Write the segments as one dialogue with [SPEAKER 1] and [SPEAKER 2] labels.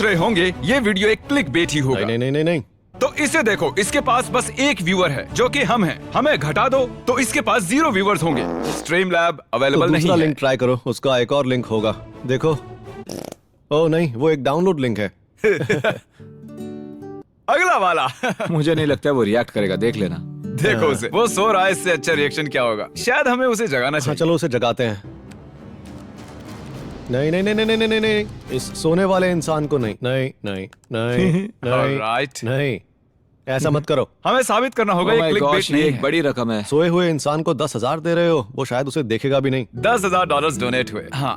[SPEAKER 1] रहे होंगे ये वीडियो एक क्लिक बेट ही होगा।
[SPEAKER 2] नहीं।
[SPEAKER 1] तो इसे देखो, इसके पास बस एक व्यूअर है जो कि हम हैं। हमें घटा दो तो इसके पास 0 व्यूअर्स होंगे। स्ट्रीमलैब अवेलेबल
[SPEAKER 2] तो
[SPEAKER 1] नहीं
[SPEAKER 2] दूसरा
[SPEAKER 1] है।
[SPEAKER 2] लिंक ट्राई करो, उसका एक और लिंक होगा। देखो, ओह नहीं, वो एक डाउनलोड लिंक है।
[SPEAKER 1] अगला वाला।
[SPEAKER 3] मुझे नहीं लगता वो रिएक्ट करेगा, देख लेना।
[SPEAKER 1] देखो उसे, वो सो रहा है, इससे अच्छा रिएक्शन क्या होगा। शायद हमें उसे जगाना
[SPEAKER 2] हाँ
[SPEAKER 1] चाहिए।
[SPEAKER 2] चलो उसे जगाते हैं। नहीं, इस सोने वाले इंसान को नहीं।
[SPEAKER 1] Alright.
[SPEAKER 2] नहीं, ऐसा मत करो।
[SPEAKER 1] हमें साबित करना होगा
[SPEAKER 3] Oh
[SPEAKER 1] ये
[SPEAKER 3] my
[SPEAKER 1] क्लिक
[SPEAKER 3] gosh,
[SPEAKER 1] बेट
[SPEAKER 3] ये
[SPEAKER 1] नहीं
[SPEAKER 3] एक
[SPEAKER 1] है।
[SPEAKER 3] बड़ी रकम है।
[SPEAKER 2] सोए हुए इंसान को 10,000 दे रहे हो, वो शायद उसे देखेगा भी नहीं।
[SPEAKER 1] $10,000 डोनेट हुए। हाँ,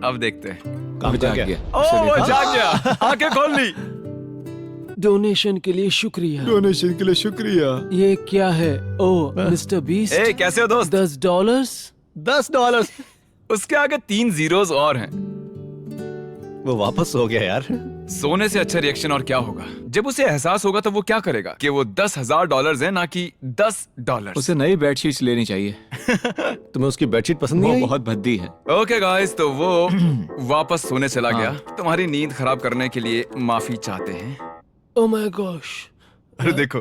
[SPEAKER 1] अब देखते हैं।
[SPEAKER 2] काम
[SPEAKER 3] जाग
[SPEAKER 2] कर
[SPEAKER 3] गया।
[SPEAKER 1] ओह, वो जाग गया, आंखें खोल ली।
[SPEAKER 4] डोनेशन के लिए शुक्रिया।
[SPEAKER 2] डोनेशन के लिए शुक्रिया।
[SPEAKER 4] ये क्या है? ओह मिस्टर बीस्ट,
[SPEAKER 1] ए, कैसे हो दोस्त?
[SPEAKER 4] $10।
[SPEAKER 2] $10।
[SPEAKER 1] उसके आगे 3 zeros और हैं।
[SPEAKER 2] वो वापस हो गया यार।
[SPEAKER 1] सोने से अच्छा रिएक्शन और क्या होगा? जब उसे एहसास होगा तो वो क्या करेगा कि वो $10,000 है, ना कि $10।
[SPEAKER 3] उसे नई बेडशीट्स लेनी चाहिए।
[SPEAKER 2] तुम्हें उसकी बेडशीट पसंद
[SPEAKER 3] वो
[SPEAKER 2] नहीं आई?
[SPEAKER 3] बहुत भद्दी है।
[SPEAKER 1] ओके गाइस, तो वो वापस सोने चला गया। तुम्हारी नींद खराब करने के लिए माफी चाहते हैं।
[SPEAKER 4] Oh my gosh.
[SPEAKER 1] अरे देखो,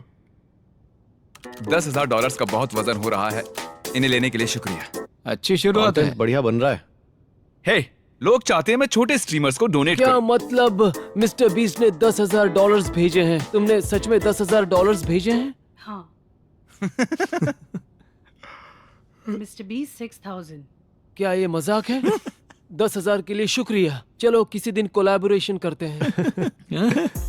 [SPEAKER 1] $10,000 का बहुत वजन हो रहा है। इन्हें लेने के लिए शुक्रिया।
[SPEAKER 3] अच्छी शुरुआत है।
[SPEAKER 2] कंटेंट बढ़िया बन रहा है।
[SPEAKER 1] हे, लोग चाहते हैं मैं छोटे स्ट्रीमर्स को डोनेट
[SPEAKER 4] क्या
[SPEAKER 1] करूं।
[SPEAKER 4] मतलब? मिस्टर बीस्ट ने $10,000 भेजे हैं। तुमने सच में $10,000 भेजे हैं?
[SPEAKER 5] हाँ। मिस्टर बीस 6,000।
[SPEAKER 4] क्या ये मजाक है? 10,000 के लिए शुक्रिया। चलो किसी दिन कोलैबोरेशन करते हैं।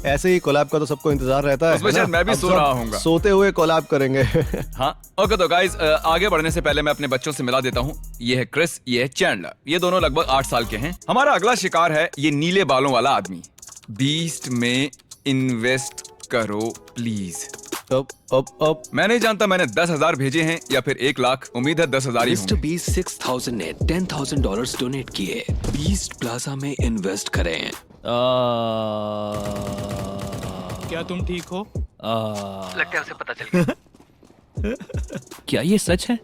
[SPEAKER 2] ऐसे ही कोलैब का तो सबको इंतजार रहता है।
[SPEAKER 1] उसमें
[SPEAKER 2] है ना?
[SPEAKER 1] शायद मैं भी
[SPEAKER 2] अब
[SPEAKER 1] सो
[SPEAKER 2] सब
[SPEAKER 1] रहा हूँगा।
[SPEAKER 2] सोते हुए कोलैब करेंगे।
[SPEAKER 1] हाँ, ओके तो गाइस, आगे बढ़ने से पहले मैं अपने बच्चों से मिला देता हूँ। ये है क्रिस, ये है चैंडलर। ये दोनों लगभग 8 साल के हैं। हमारा अगला शिकार है ये नीले बालों वाला आदमी। बीस्ट में इन्वेस्ट करो प्लीज।
[SPEAKER 2] अब
[SPEAKER 1] मैं नहीं जानता मैंने 10,000 भेजे हैं या फिर 1 लाख। उम्मीद है 10,000 ही
[SPEAKER 6] मिस्टर
[SPEAKER 1] होंगे।
[SPEAKER 6] बीस्ट 6,000 ने $10,000 डोनेट किए। बीस्ट प्लाजा में इन्वेस्ट करें।
[SPEAKER 7] क्या तुम ठीक हो?
[SPEAKER 6] लगता है उसे पता चल गया।
[SPEAKER 8] क्या ये सच है?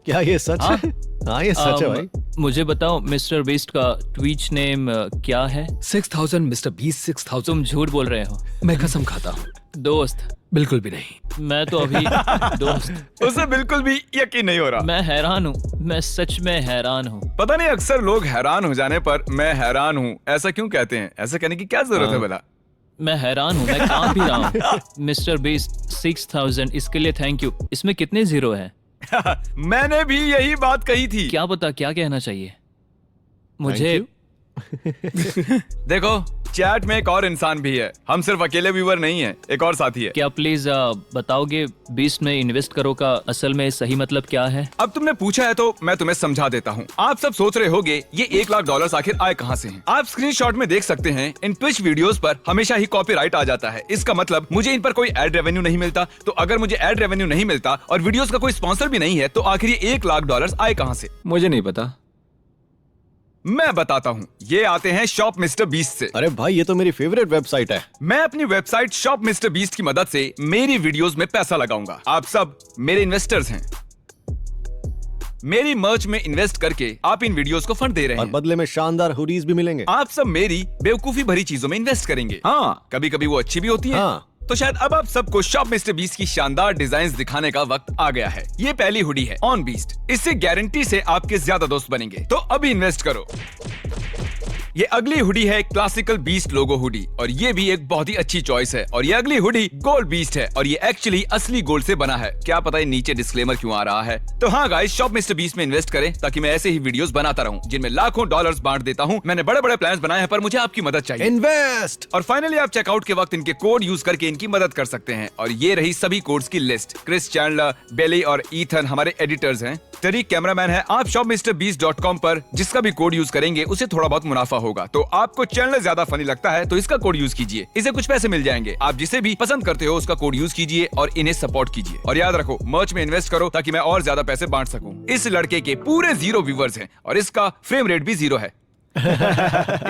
[SPEAKER 2] क्या ये सच है? हाँ ये सच है भाई।
[SPEAKER 8] मुझे बताओ मिस्टर बीस्ट का ट्वीच नेम क्या है?
[SPEAKER 6] 6,000 मिस्टर बीस्ट 6,000।
[SPEAKER 8] तुम झूठ बोल रहे हो।
[SPEAKER 6] मैं कसम खाता हूँ।
[SPEAKER 8] दोस्त,
[SPEAKER 6] बिल्कुल भी नहीं।
[SPEAKER 8] मैं तो अभी दोस्त,
[SPEAKER 1] उसे बिल्कुल भी यकीन नहीं हो रहा।
[SPEAKER 8] मैं हैरान हूँ। मैं सच में हैरान हूँ।
[SPEAKER 1] पता नहीं अक्सर लोग हैरान हो जाने पर मैं हैरान हूँ ऐसा क्यों कहते हैं। ऐसा कहने की क्या जरूरत है भला?
[SPEAKER 8] मैं हैरान हूँ, मैं काम भी रहा हूँ। मिस्टर बीस्ट 6,000, इसके लिए थैंक यू। इसमें कितने जीरो है?
[SPEAKER 1] मैंने भी यही बात कही थी।
[SPEAKER 8] क्या पता क्या कहना चाहिए मुझे।
[SPEAKER 1] देखो, चैट में एक और इंसान भी है। हम सिर्फ अकेले व्यूअर नहीं है, एक और साथी है।
[SPEAKER 8] क्या प्लीज बताओगे बीस्ट में इन्वेस्ट करो का असल में सही मतलब क्या है?
[SPEAKER 1] अब तुमने पूछा है तो मैं तुम्हें समझा देता हूँ। आप सब सोच रहे होगे ये $1 लाख आखिर आए कहाँ से हैं? आप स्क्रीनशॉट में देख सकते हैं इन ट्विच वीडियोस पर हमेशा ही कॉपीराइट आ जाता है। इसका मतलब मुझे इन पर कोई एड रेवेन्यू नहीं मिलता। तो अगर मुझे एड रेवेन्यू नहीं मिलता और वीडियोस का कोई स्पॉन्सर भी नहीं है तो आखिर ये $1 लाख आए कहाँ से?
[SPEAKER 3] मुझे नहीं पता।
[SPEAKER 1] मैं बताता हूँ। ये आते हैं शॉप मिस्टर बीस्ट से।
[SPEAKER 2] अरे भाई ये तो मेरी फेवरेट वेबसाइट है।
[SPEAKER 1] मैं अपनी वेबसाइट शॉप मिस्टर बीस्ट की मदद से मेरी वीडियोस में पैसा लगाऊंगा। आप सब मेरे इन्वेस्टर्स हैं। मेरी मर्च में इन्वेस्ट करके आप इन वीडियोस को फंड दे रहे
[SPEAKER 2] और
[SPEAKER 1] हैं।
[SPEAKER 2] बदले में शानदार हुडीज भी मिलेंगे।
[SPEAKER 1] आप सब मेरी बेवकूफी भरी चीजों में इन्वेस्ट करेंगे।
[SPEAKER 3] हाँ,
[SPEAKER 1] कभी कभी वो अच्छी भी होती हैं।
[SPEAKER 2] हाँ।
[SPEAKER 1] तो शायद अब आप सबको शॉप मिस्टर बीस्ट की शानदार डिजाइन्स दिखाने का वक्त आ गया है। ये पहली हुडी है ऑन बीस्ट। इससे गारंटी से आपके ज्यादा दोस्त बनेंगे। तो अभी इन्वेस्ट करो। ये अगली हुडी है क्लासिकल बीस्ट लोगो हुडी और ये भी एक बहुत ही अच्छी चॉइस है। और ये अगली हुडी गोल्ड बीस्ट है और ये एक्चुअली असली गोल्ड से बना है। क्या पता है नीचे डिस्क्लेमर क्यों आ रहा है। तो हाँ गाइस, शॉप मिस्टर बीस्ट में इन्वेस्ट करें ताकि मैं ऐसे ही वीडियोस बनाता रहूं जिनमें लाखों डॉलर्स बांट देता हूं। मैंने बड़े बड़े प्लान्स बनाए हैं पर मुझे आपकी मदद चाहिए।
[SPEAKER 2] इन्वेस्ट।
[SPEAKER 1] और फाइनली आप चेकआउट के वक्त इनके कोड यूज करके इनकी मदद कर सकते हैं। और ये रही सभी कोड्स की लिस्ट। क्रिस, चैंडलर, बेली और ईथन हमारे एडिटर्स हैं। तरीक कैमरामैन है। आप shopmrbeast.com पर जिसका भी कोड यूज करेंगे उसे थोड़ा बहुत मुनाफा होगा। तो आपको चैनल ज्यादा फनी लगता है तो इसका कोड यूज कीजिए, इसे कुछ पैसे मिल जाएंगे। आप जिसे भी पसंद करते हो उसका कोड यूज कीजिए और इन्हें सपोर्ट कीजिए। और याद रखो, मर्च में इन्वेस्ट करो ताकि मैं और ज्यादा पैसे बांट सकूं। इस लड़के के पूरे 0 व्यूअर्स हैं और इसका फ्रेम रेट भी 0 है।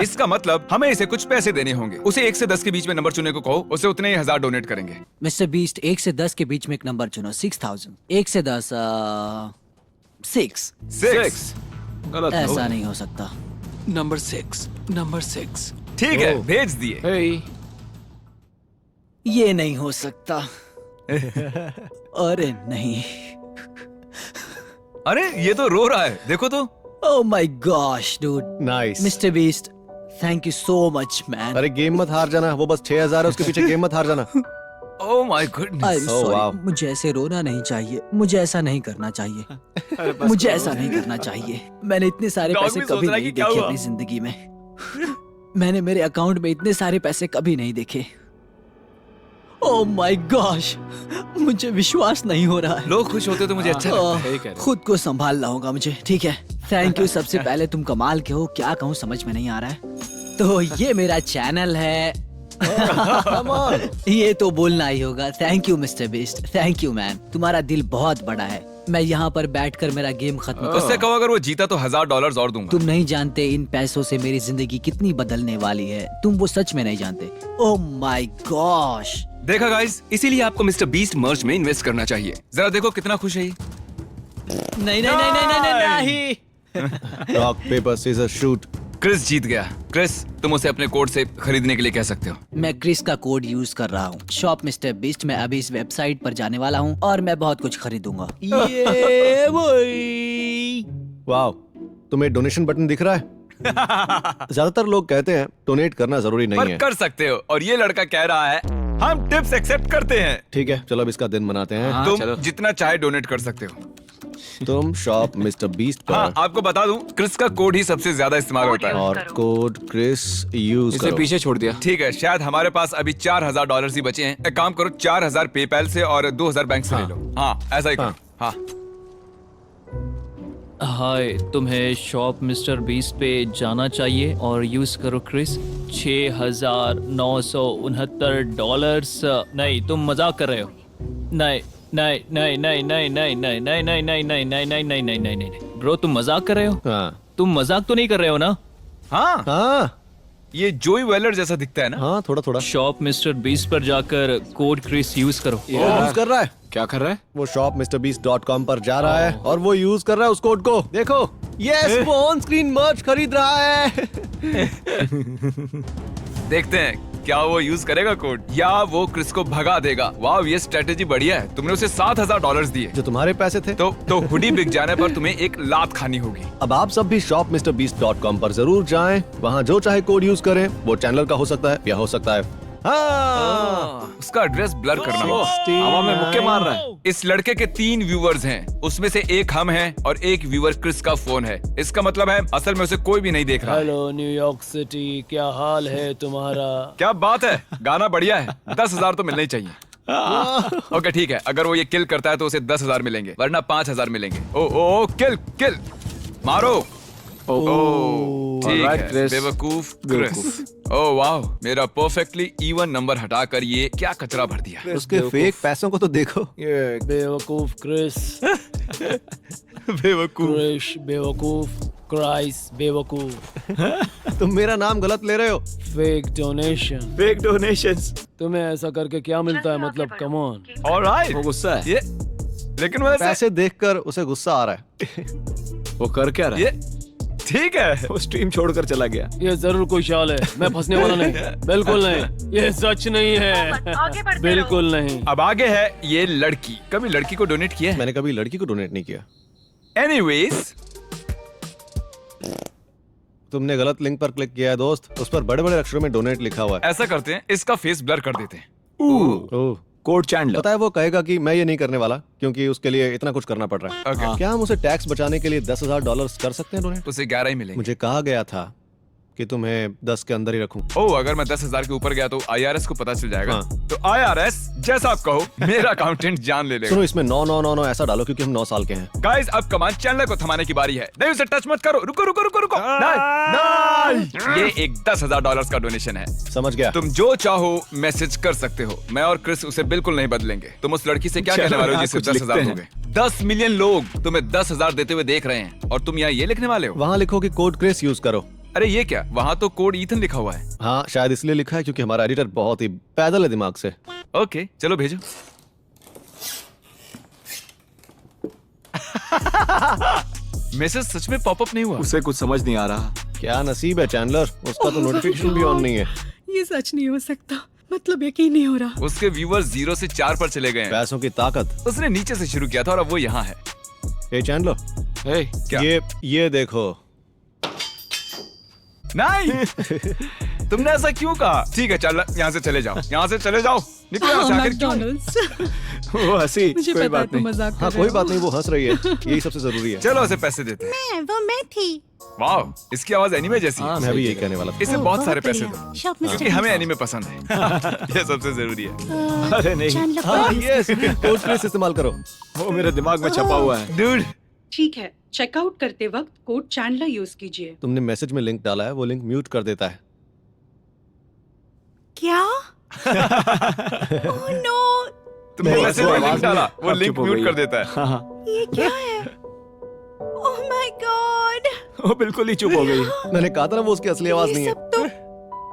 [SPEAKER 1] इसका मतलब हमें इसे कुछ पैसे देने होंगे। उसे 1 से 10 के बीच में नंबर चुनने को कहो, उसे उतने ही 1000 डोनेट करेंगे।
[SPEAKER 9] मिस्टर बीस्ट 1 से 10 के बीच में एक नंबर चुनो। 6,000। 1 से 10 6।
[SPEAKER 1] Six।
[SPEAKER 3] गलत
[SPEAKER 9] ऐसा नहीं हो सकता।
[SPEAKER 6] नंबर 6।
[SPEAKER 1] ठीक है,
[SPEAKER 2] ओह।
[SPEAKER 1] भेज दिए।
[SPEAKER 3] Hey,
[SPEAKER 9] ये नहीं हो सकता। अरे नहीं।
[SPEAKER 1] अरे ये तो रो रहा है, देखो तो।
[SPEAKER 9] Oh my gosh dude.
[SPEAKER 2] Nice.
[SPEAKER 9] Mister beast, thank you so much man.
[SPEAKER 2] अरे गेम मत हार जाना, वो बस 6000 है, उसके पीछे गेम मत हार जाना।
[SPEAKER 1] Oh my
[SPEAKER 9] I
[SPEAKER 1] goodness.
[SPEAKER 9] Um
[SPEAKER 2] Oh,
[SPEAKER 9] sorry,
[SPEAKER 2] wow.
[SPEAKER 9] मुझे ऐसे रोना नहीं चाहिए, मुझे ऐसा नहीं करना चाहिए, मुझे ऐसा नहीं करना चाहिए। मैंने इतने सारे
[SPEAKER 1] Dog
[SPEAKER 9] पैसे
[SPEAKER 1] भी सोच
[SPEAKER 9] कभी
[SPEAKER 1] रहा है
[SPEAKER 9] नहीं
[SPEAKER 1] कि क्या
[SPEAKER 9] देखे
[SPEAKER 1] हुआ?
[SPEAKER 9] अपनी जिंदगी में। मैंने मेरे अकाउंट में इतने सारे पैसे कभी नहीं देखे। ओह माय गॉश, मुझे विश्वास नहीं हो रहा है।
[SPEAKER 1] लोग खुश होते तो मुझे अच्छा लगता है।
[SPEAKER 3] सही कह रहे हो।
[SPEAKER 9] खुद को संभालना होगा मुझे, ठीक है। Thank you. सबसे पहले तुम कमाल के हो, क्या कहूँ समझ में नहीं आ रहा है। तो ये मेरा चैनल है। ये तो बोलना ही होगा। Thank you mister beast, thank you man. तुम्हारा दिल बहुत बड़ा है। मैं यहाँ पर बैठकर मेरा गेम खत्म कर।
[SPEAKER 1] उससे कहो अगर वो जीता तो $1000 और दूंगा।
[SPEAKER 9] तुम नहीं जानते इन पैसों से मेरी जिंदगी कितनी बदलने वाली है। तुम वो सच में नहीं जानते। Oh my gosh.
[SPEAKER 1] देखा गाइस, इसीलिए आपको मिस्टर बीस्ट मर्ज में इन्वेस्ट करना चाहिए। जरा देखो कितना खुश है ये।
[SPEAKER 9] नहीं नहीं नहीं नहीं नहीं नहीं।
[SPEAKER 2] Rock paper scissors shoot.
[SPEAKER 1] Chris जीत गया। क्रिस, तुम उसे अपने कोड से खरीदने के लिए कह सकते हो।
[SPEAKER 9] मैं क्रिस का कोड यूज कर रहा हूँ। Shop mister beast. मैं अभी इस वेबसाइट पर जाने वाला हूँ और मैं बहुत कुछ खरीदूंगा। ये बोय।
[SPEAKER 2] वाओ, तुम्हें डोनेशन बटन दिख रहा है? ज्यादातर लोग कहते हैं डोनेट करना जरूरी नहीं
[SPEAKER 1] पर
[SPEAKER 2] है।
[SPEAKER 1] कर सकते हो, और ये लड़का कह रहा है हम टिप्स एक्सेप्ट करते हैं।
[SPEAKER 2] ठीक है, चलो अब इसका दिन मनाते हैं।
[SPEAKER 3] हाँ,
[SPEAKER 1] तुम
[SPEAKER 3] चलो।
[SPEAKER 1] जितना चाहे डोनेट कर सकते हो।
[SPEAKER 2] तुम शॉप मिस्टर बीस्ट
[SPEAKER 1] हाँ,
[SPEAKER 2] पर
[SPEAKER 1] आपको बता दूं, क्रिस का कोड ही सबसे ज्यादा इस्तेमाल होता है।
[SPEAKER 2] और कोड क्रिस यूज
[SPEAKER 3] इसे
[SPEAKER 2] करो।
[SPEAKER 3] पीछे छोड़ दिया।
[SPEAKER 1] ठीक है, शायद हमारे पास अभी $4000 ही बचे हैं। एक काम करो, 4000 पेपैल से और 2000 बैंक से ले लो। हाँ, ऐसा ही करो। हाँ।
[SPEAKER 8] हाय, तुम्हें शॉप मिस्टर बीस्ट पे जाना चाहिए और यूज करो क्रिस। $6969 नहीं, तुम मजाक कर रहे हो। नहीं नहीं नहीं नहीं नहीं नहीं नहीं नहीं नहीं नहीं नहीं नहीं नहीं नहीं नहीं नहीं नहीं ब्रो, तुम मजाक कर रहे हो।
[SPEAKER 2] हाँ
[SPEAKER 8] तुम मजाक तो नहीं कर रहे हो ना।
[SPEAKER 1] हाँ,
[SPEAKER 2] हाँ
[SPEAKER 1] ये जोई वेलर जैसा दिखता है ना।
[SPEAKER 2] हाँ, थोड़ा थोड़ा।
[SPEAKER 8] शॉप मिस्टर बीस्ट पर जाकर कोड क्रिस यूज करो।
[SPEAKER 2] यूज कर रहा है।
[SPEAKER 3] क्या कर रहा है?
[SPEAKER 2] वो shopmrbeast.com पर जा रहा है और वो यूज कर रहा है उस कोड को। देखो, यस, वो ऑन स्क्रीन मर्च खरीद रहा है।
[SPEAKER 1] देखते हैं क्या वो यूज करेगा कोड, या वो क्रिस को भगा देगा। वाह, ये स्ट्रेटेजी बढ़िया है। तुमने उसे $7000 दिए,
[SPEAKER 2] जो तुम्हारे पैसे थे।
[SPEAKER 1] तो हुडी बिक जाने पर तुम्हें एक लात खानी होगी।
[SPEAKER 2] अब आप सब भी shopmrbeast.com पर जरूर जाएं। वहाँ जो चाहे कोड यूज करें। वो चैनल का हो सकता है या हो सकता है
[SPEAKER 1] उसका एड्रेस ब्लर करना होगा।
[SPEAKER 3] हवा में मुक्के मार रहा है।
[SPEAKER 1] इस लड़के के 3 व्यूवर्स हैं, उसमें से एक हम हैं और एक व्यूवर क्रिस का फोन है। इसका मतलब है असल में उसे कोई भी नहीं देख रहा है।
[SPEAKER 4] हेलो न्यूयॉर्क सिटी, क्या हाल है तुम्हारा?
[SPEAKER 1] क्या बात है, गाना बढ़िया है। 10,000 तो मिलने ही चाहिए। ओके ठीक है, अगर वो ये किल करता है तो उसे 10,000 मिलेंगे, वरना 5,000 मिलेंगे। ओ किल किल मारो। ठीक
[SPEAKER 3] Alright,
[SPEAKER 1] है,
[SPEAKER 3] Chris.
[SPEAKER 1] बेवकूफ क्रिस। ओह वाह, मेरा परफेक्टली इवन नंबर हटाकर ये क्या कचरा भर दिया।
[SPEAKER 2] उसके फेक पैसों को तो देखो।
[SPEAKER 4] बेवकूफ क्रिस,
[SPEAKER 1] बेवकूफ।
[SPEAKER 4] क्रिश बेवकूफ, क्राइस बेवकूफ,
[SPEAKER 2] तुम मेरा नाम गलत ले रहे हो।
[SPEAKER 4] Fake donation.
[SPEAKER 3] Fake donations.
[SPEAKER 4] तुम्हें ऐसा करके क्या मिलता है? मतलब कम ऑन।
[SPEAKER 1] ऑलराइट,
[SPEAKER 3] वो गुस्सा है।
[SPEAKER 1] ये लेकिन वैसे
[SPEAKER 2] पैसे देखकर उसे गुस्सा आ रहा है।
[SPEAKER 3] वो कर क्या रहा है?
[SPEAKER 1] ये ठीक है।
[SPEAKER 3] वो स्ट्रीम छोड़कर चला गया।
[SPEAKER 4] ये जरूर कोई चाल है। मैं फंसने वाला नहीं, बिल्कुल नहीं। ये सच नहीं है, बिल्कुल नहीं।
[SPEAKER 1] अब आगे है ये लड़की। कभी लड़की को डोनेट किया है?
[SPEAKER 2] मैंने कभी लड़की को डोनेट नहीं किया।
[SPEAKER 1] एनीवेज,
[SPEAKER 2] तुमने गलत लिंक पर क्लिक किया है दोस्त। उस पर बड़े बड़े अक्षरों में डोनेट लिखा हुआ है।
[SPEAKER 1] ऐसा करते हैं, इसका फेस ब्लर कर देते हैं।
[SPEAKER 2] ओह,
[SPEAKER 3] कोड चैंडलर।
[SPEAKER 2] पता है वो कहेगा कि मैं ये नहीं करने वाला क्योंकि उसके लिए इतना कुछ करना पड़ रहा है।
[SPEAKER 1] ओके,
[SPEAKER 2] क्या हम उसे टैक्स बचाने के लिए $10,000 कर सकते हैं डोनेट?
[SPEAKER 1] उसे 11 ही मिलेंगे।
[SPEAKER 2] मुझे कहा गया था कि तुम्हें 10 के अंदर ही रखूं।
[SPEAKER 1] ओह, अगर मैं 10,000 के ऊपर गया तो IRS को पता चल जाएगा।
[SPEAKER 2] हाँ।
[SPEAKER 1] तो IRS जैसा आप कहो, मेरा अकाउंटेंट जान ले लेगा।
[SPEAKER 2] सुनो, इसमें 9 ऐसा डालो क्योंकि हम 9 साल के हैं।
[SPEAKER 1] गाइस, अब कमांड चैनल को थमाने की बारी है। नहीं, उसे टच मत करो। रुको रुको रुको रुको। नहीं, ये एक $10,000 का डोनेशन है।
[SPEAKER 2] समझ गया।
[SPEAKER 1] तुम जो चाहो मैसेज कर सकते हो। मैं और क्रिस उसे बिल्कुल नहीं बदलेंगे। तुम उस लड़की से क्या
[SPEAKER 3] चलो,
[SPEAKER 1] कहने वाले हो
[SPEAKER 3] यहाँ
[SPEAKER 1] जिसे
[SPEAKER 3] कुछ
[SPEAKER 1] 10,000
[SPEAKER 3] लिखते
[SPEAKER 1] दोगे? 10 मिलियन लोग तुम्हें 10,000 देते हुए देख रहे हैं और तुम यहाँ ये लिखने वाले हो?
[SPEAKER 2] वहाँ लिखो कि कोड क्रिस यूज करो।
[SPEAKER 1] अरे ये क्या, वहाँ तो कोड ईथन लिखा हुआ है।
[SPEAKER 2] हाँ, शायद इसलिए लिखा है क्योंकि हमारा एडिटर बहुत ही पैदल है दिमाग से।
[SPEAKER 1] ओके, चलो भेजो। मैसेज सच में पॉपअप नहीं हुआ।
[SPEAKER 3] उसे कुछ समझ नहीं आ रहा।
[SPEAKER 2] क्या नसीब है चैंडलर, उसका तो नोटिफिकेशन भी ऑन नहीं है।
[SPEAKER 5] ये सच नहीं हो सकता, मतलब यकीन नहीं हो रहा।
[SPEAKER 1] उसके व्यूअर्स 0 से 4 पर चले गए हैं।
[SPEAKER 2] पैसों की ताकत।
[SPEAKER 1] उसने नीचे से शुरू किया था और अब वो यहाँ है।
[SPEAKER 2] ए चैंडलर,
[SPEAKER 3] हे,
[SPEAKER 1] क्या?
[SPEAKER 2] ये देखो।
[SPEAKER 1] नहीं तुमने ऐसा क्यों कहा? ठीक है चल, यहाँ से चले जाओ, यहाँ से चले जाओ, निकलो यहाँ से। आखिर क्यों?
[SPEAKER 5] मैकडॉनल्ड्स।
[SPEAKER 3] वो हंसी,
[SPEAKER 5] मुझे
[SPEAKER 3] कोई
[SPEAKER 5] पता है
[SPEAKER 3] बात
[SPEAKER 5] तुम
[SPEAKER 3] नहीं।
[SPEAKER 5] मजाक कर
[SPEAKER 2] हाँ
[SPEAKER 5] रहे
[SPEAKER 2] कोई
[SPEAKER 5] हो।
[SPEAKER 2] बात नहीं, वो हंस रही है, यही सबसे जरूरी है।
[SPEAKER 1] चलो उसे पैसे देते हैं।
[SPEAKER 5] मैं थी।
[SPEAKER 1] वाह, इसकी आवाज एनिमे जैसी है।
[SPEAKER 2] मैं भी यही कहने वाला था।
[SPEAKER 1] इसे बहुत सारे पैसे दो,
[SPEAKER 5] शॉप मिस्टर
[SPEAKER 1] क्योंकि हमें एनिमे पसंद है। ये सबसे जरूरी है।
[SPEAKER 3] अरे नहीं,
[SPEAKER 2] हाँ यस, कोड क्रेस इस्तेमाल करो।
[SPEAKER 3] वो मेरे दिमाग में छपा हुआ है।
[SPEAKER 1] डूड,
[SPEAKER 10] ठीक है, चेकआउट करते वक्त कोड चैंडलर यूज कीजिए।
[SPEAKER 2] तुमने मैसेज में लिंक डाला है, वो लिंक म्यूट कर देता है।
[SPEAKER 5] क्या? ओह नो,
[SPEAKER 1] तुमने
[SPEAKER 3] वो
[SPEAKER 1] मैसेज में
[SPEAKER 3] आवाज
[SPEAKER 1] लिंक डाला,
[SPEAKER 3] में
[SPEAKER 1] वो
[SPEAKER 3] अब
[SPEAKER 1] लिंक
[SPEAKER 3] चुप हो
[SPEAKER 1] म्यूट
[SPEAKER 3] गई
[SPEAKER 1] कर
[SPEAKER 3] है।
[SPEAKER 1] देता है।
[SPEAKER 3] हाँ,
[SPEAKER 5] ये क्या है? ओह माय गॉड,
[SPEAKER 3] वो बिल्कुल ही चुप हो गई।
[SPEAKER 2] मैंने कहा था ना वो उसकी असली आवाज नहीं
[SPEAKER 5] ये
[SPEAKER 2] है।
[SPEAKER 5] सब तो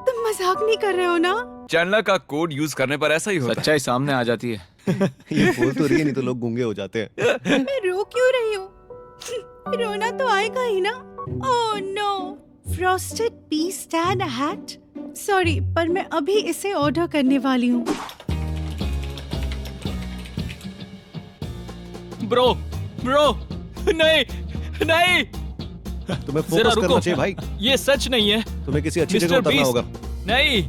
[SPEAKER 5] तुम मजाक नहीं कर रहे हो ना?
[SPEAKER 1] चैनल का कोड यूज करने पर ऐसा ही होता है।
[SPEAKER 3] सच्चाई सामने आ जाती है।
[SPEAKER 2] ये बोल तो रही है, नहीं तो लोग गूंगे हो जाते हैं।
[SPEAKER 5] मैं रो क्यों रही हूँ? रोना तो आएगा ही ना। Oh no, frosted piece tan hat. Sorry, पर मैं अभी इसे ऑर्डर करने वाली हूँ।
[SPEAKER 8] ब्रो ब्रो, नहीं नहीं,
[SPEAKER 2] तुम्हें
[SPEAKER 8] जरा
[SPEAKER 2] फोकस करना
[SPEAKER 8] रुको।
[SPEAKER 2] चाहिए भाई,
[SPEAKER 8] ये सच नहीं है
[SPEAKER 2] तुम्हें किसी अच्छी
[SPEAKER 8] मिस्टर
[SPEAKER 2] जगह उतरना
[SPEAKER 8] बीस्ट।
[SPEAKER 2] होगा।
[SPEAKER 8] नहीं,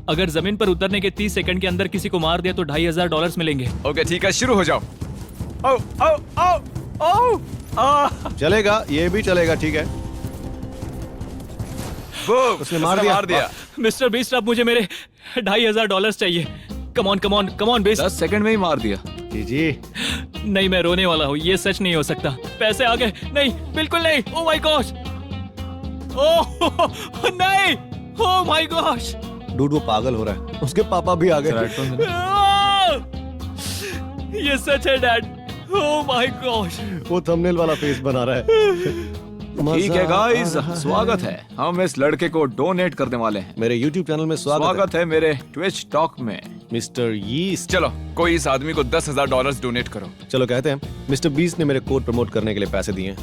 [SPEAKER 8] अगर जमीन पर उतरने के 30 सेकंड के अंदर किसी को मार दिया तो $2,500 मिलेंगे।
[SPEAKER 1] ओके ठीक है, शुरू हो जाओ। ओ ओ ओ ओ आ,
[SPEAKER 2] चलेगा, ये भी चलेगा, ठीक है।
[SPEAKER 1] वो
[SPEAKER 2] उसने मार दिया।
[SPEAKER 8] मिस्टर बीस्ट, अब मुझे मेरे $2,500 चाहिए। Come on come on come on beast.
[SPEAKER 3] 10 second में ही मार दिया।
[SPEAKER 2] जी
[SPEAKER 8] नहीं, मैं रोने वाला हूँ, ये सच नहीं हो सकता। पैसे आ गए। नहीं, बिल्कुल नहीं। ओह माय गॉश, ओह नहीं, ओह माय गॉश।
[SPEAKER 2] डूड वो पागल हो रहा है, उसके पापा भी आ गए।
[SPEAKER 8] ये सच है डैड। Oh my gosh.
[SPEAKER 2] वो थंबनेल वाला फेस बना रहा है।
[SPEAKER 3] ठीक है गाइस,
[SPEAKER 2] मजा आ रहा
[SPEAKER 3] स्वागत है। हम इस लड़के को डोनेट करने वाले हैं।
[SPEAKER 2] मेरे YouTube चैनल में
[SPEAKER 3] स्वागत है मेरे ट्विच टॉक में।
[SPEAKER 2] Mister yeast.
[SPEAKER 1] चलो, कोई इस आदमी को $10,000 डोनेट करो।
[SPEAKER 2] चलो कहते हैं मिस्टर बीस्ट ने मेरे कोड प्रमोट करने के लिए पैसे दिए हैं।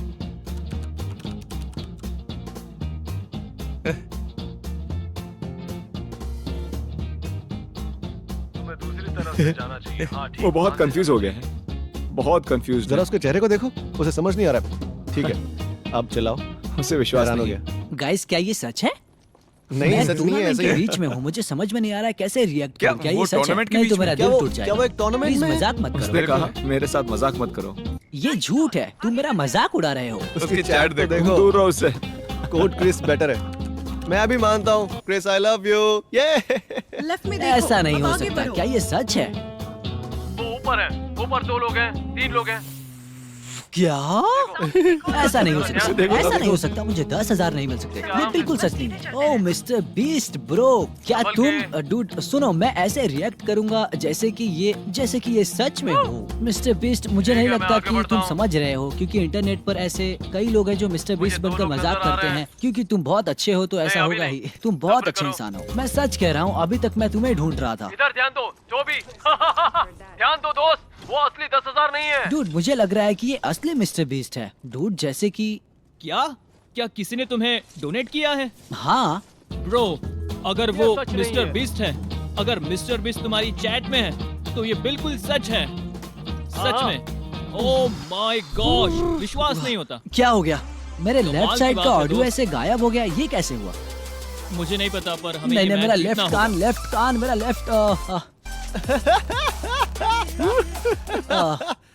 [SPEAKER 3] वो बहुत कंफ्यूज हो गया है, बहुत कंफ्यूज।
[SPEAKER 2] जरा उसके चेहरे को देखो, उसे समझ नहीं आ रहा है। ठीक है, अब चलाओ।
[SPEAKER 3] उसे विश्वास
[SPEAKER 2] हैरान हो
[SPEAKER 3] नहीं
[SPEAKER 2] गया।
[SPEAKER 9] गाइस, क्या ये सच है?
[SPEAKER 2] नहीं
[SPEAKER 9] मैं
[SPEAKER 2] सच नहीं है,
[SPEAKER 9] टूर्नामेंट
[SPEAKER 2] ऐसे
[SPEAKER 9] के
[SPEAKER 2] ही है।
[SPEAKER 9] बीच में हूँ, मुझे समझ में नहीं आ रहा है कैसे रिएक्ट
[SPEAKER 1] क्या
[SPEAKER 9] करूं। क्या
[SPEAKER 1] वो
[SPEAKER 9] ये सच है?
[SPEAKER 1] टूर्नामेंट के
[SPEAKER 9] नहीं
[SPEAKER 1] बीच
[SPEAKER 9] तो मेरा
[SPEAKER 1] में?
[SPEAKER 9] दिल
[SPEAKER 2] क्या
[SPEAKER 9] टूट
[SPEAKER 2] वो
[SPEAKER 9] जाएगा।
[SPEAKER 2] एक टूर्नामेंट
[SPEAKER 9] प्लीज
[SPEAKER 2] में?
[SPEAKER 9] मजाक मत करो।
[SPEAKER 3] उसने कहा मेरे साथ मजाक मत करो।
[SPEAKER 9] ये झूठ है, तुम मेरा मजाक उड़ा रहे हो।
[SPEAKER 1] उसकी चैट देखो।
[SPEAKER 2] देखो,
[SPEAKER 3] दूर रहो उससे।
[SPEAKER 2] कोड क्रिस बेटर है। मैं अभी मानता हूँ, क्रिस आई लव यू। ये
[SPEAKER 5] लेफ्ट में देखो,
[SPEAKER 9] ऐसा नहीं
[SPEAKER 5] अब
[SPEAKER 9] हो
[SPEAKER 5] आगे
[SPEAKER 9] सकता।
[SPEAKER 5] बढ़ो।
[SPEAKER 9] क्या ये सच है?
[SPEAKER 8] ऊपर है, ऊपर 2 लोग हैं, 3 लोग हैं।
[SPEAKER 9] क्या? ऐसा नहीं हो सकता, ऐसा नहीं हो सकता। मुझे 10,000 नहीं मिल सकते, ये बिल्कुल सच नहीं है। ओह मिस्टर बीस्ट ब्रो, क्या तुम डूड सुनो, मैं ऐसे रिएक्ट करूंगा जैसे कि ये सच में हो। मिस्टर बीस्ट, मुझे नहीं लगता कि तुम समझ रहे हो, क्योंकि इंटरनेट पर ऐसे कई लोग हैं जो मिस्टर बीस्ट बनकर मजाक करते हैं। क्योंकि तुम बहुत अच्छे हो तो ऐसा होगा ही। तुम बहुत अच्छे इंसान हो, मैं सच कह रहा हूँ। अभी तक मैं तुम्हें ढूंढ रहा था।
[SPEAKER 8] इधर ध्यान दो, जो भी ध्यान दो दोस्त, वो असली 10,000 नहीं है।
[SPEAKER 9] डूड, मुझे लग रहा है कि ये असली मिस्टर बीस्ट है। डूड, जैसे कि
[SPEAKER 8] क्या किसी ने तुम्हें डोनेट किया है?
[SPEAKER 9] हाँ,
[SPEAKER 8] ब्रो, अगर वो मिस्टर बीस्ट है, अगर मिस्टर बीस्ट तुम्हारी चैट में है तो ये बिल्कुल सच है। सच में। ओह माय गॉश, विश्वास नहीं होता।
[SPEAKER 9] क्या हो गया? मेरे
[SPEAKER 8] कमाल
[SPEAKER 9] लेफ्ट
[SPEAKER 8] की
[SPEAKER 9] साइड
[SPEAKER 8] बात
[SPEAKER 9] का
[SPEAKER 8] है
[SPEAKER 9] ऑडियो
[SPEAKER 8] दोस्त।
[SPEAKER 9] ऐसे गायब हो गया, ये कैसे हुआ?
[SPEAKER 8] मुझे नहीं पता, पर हमें
[SPEAKER 9] नहीं
[SPEAKER 8] ये
[SPEAKER 9] नहीं, मेरा
[SPEAKER 8] मैच जीतना
[SPEAKER 9] लेफ्ट
[SPEAKER 8] होगा।
[SPEAKER 9] कान, लेफ्ट कान, मेरा लेफ्ट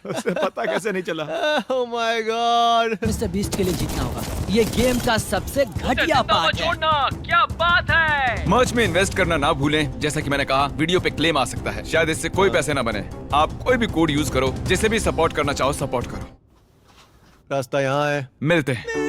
[SPEAKER 3] उसे पता कैसे नहीं चला?
[SPEAKER 2] Oh my God.
[SPEAKER 9] Mister beast के लिए जीतना होगा। ये गेम का सबसे घटिया पार्ट है।
[SPEAKER 8] छोड़ना, क्या बात है।
[SPEAKER 1] मर्च में इन्वेस्ट करना ना भूलें। जैसा कि मैंने कहा, वीडियो पे क्लेम आ सकता है, शायद इससे कोई पैसे ना बने। आप कोई भी कोड यूज करो, जिसे भी सपोर्ट करना चाहो सपोर्ट करो।
[SPEAKER 2] रास्ता यहाँ है।
[SPEAKER 1] मिलते हैं।